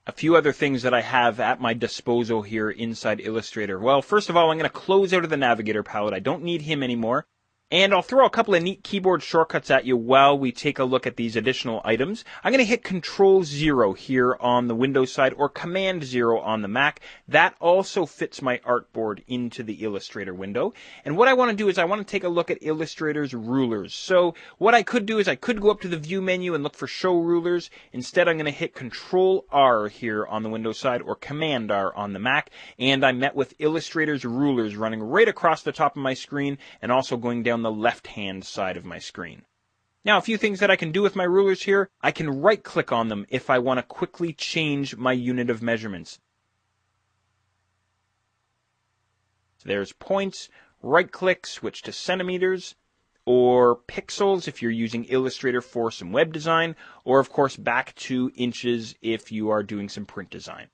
A few other things that I have at my disposal here inside Illustrator. Well, first of all, I'm going to close out of the Navigator palette. I don't need him anymore. And I'll throw a couple of neat keyboard shortcuts at you while we take a look at these additional items. I'm going to hit Control-0 here on the Windows side or Command-0 on the Mac. That also fits my artboard into the Illustrator window. And what I want to do is I want to take a look at Illustrator's rulers. So what I could do is I could go up to the View menu and look for Show Rulers. Instead, I'm going to hit Control-R here on the Windows side or Command-R on the Mac. And I'm met with Illustrator's rulers running right across the top of my screen and also going down the left-hand side of my screen. Now, a few things that I can do with my rulers here. I can right-click on them if I want to quickly change my unit of measurements. So there's points, right-click, switch to centimeters, or pixels if you're using Illustrator for some web design, or of course back to inches if you are doing some print design.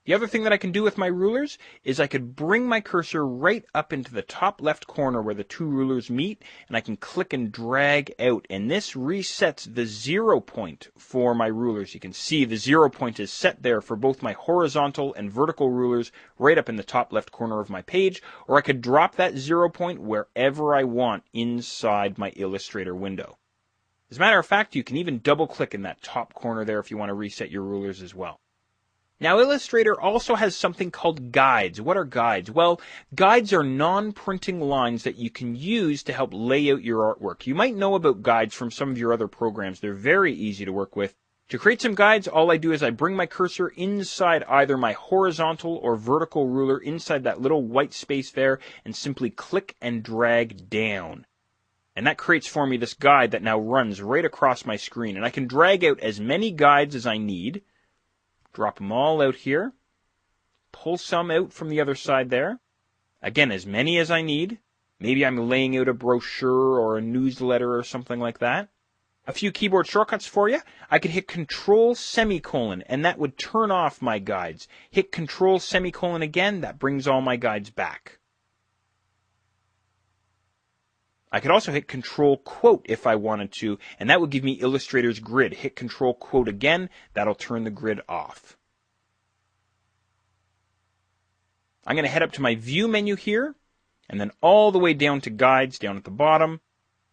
The other thing that I can do with my rulers is I could bring my cursor right up into the top left corner where the two rulers meet, and I can click and drag out, and this resets the 0 point for my rulers. You can see the 0 point is set there for both my horizontal and vertical rulers right up in the top left corner of my page, or I could drop that 0 point wherever I want inside my Illustrator window. As a matter of fact, you can even double click in that top corner there if you want to reset your rulers as well. Now, Illustrator also has something called guides. What are guides? Well, guides are non-printing lines that you can use to help lay out your artwork. You might know about guides from some of your other programs. They're very easy to work with. To create some guides, all I do is I bring my cursor inside either my horizontal or vertical ruler, inside that little white space there, and simply click and drag down. And that creates for me this guide that now runs right across my screen. And I can drag out as many guides as I need. Drop them all out here. Pull some out from the other side there. Again, as many as I need. Maybe I'm laying out a brochure or a newsletter or something like that. A few keyboard shortcuts for you. I could hit Control semicolon, and that would turn off my guides. Hit Control semicolon again, that brings all my guides back. I could also hit Control Quote if I wanted to, and that would give me Illustrator's grid. Hit Control Quote again, that'll turn the grid off. I'm going to head up to my View menu here, and then all the way down to Guides, down at the bottom.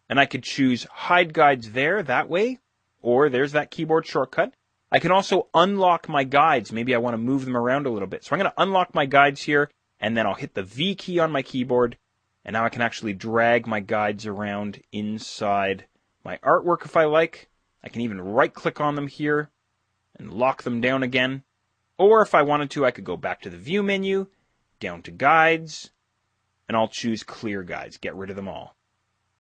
And I could choose Hide Guides there, that way, or there's that keyboard shortcut. I can also unlock my guides. Maybe I want to move them around a little bit. So I'm going to unlock my guides here, and then I'll hit the V key on my keyboard. And now I can actually drag my guides around inside my artwork if I like. I can even right-click on them here and lock them down again. Or if I wanted to, I could go back to the View menu, down to Guides, and I'll choose Clear Guides. Get rid of them all.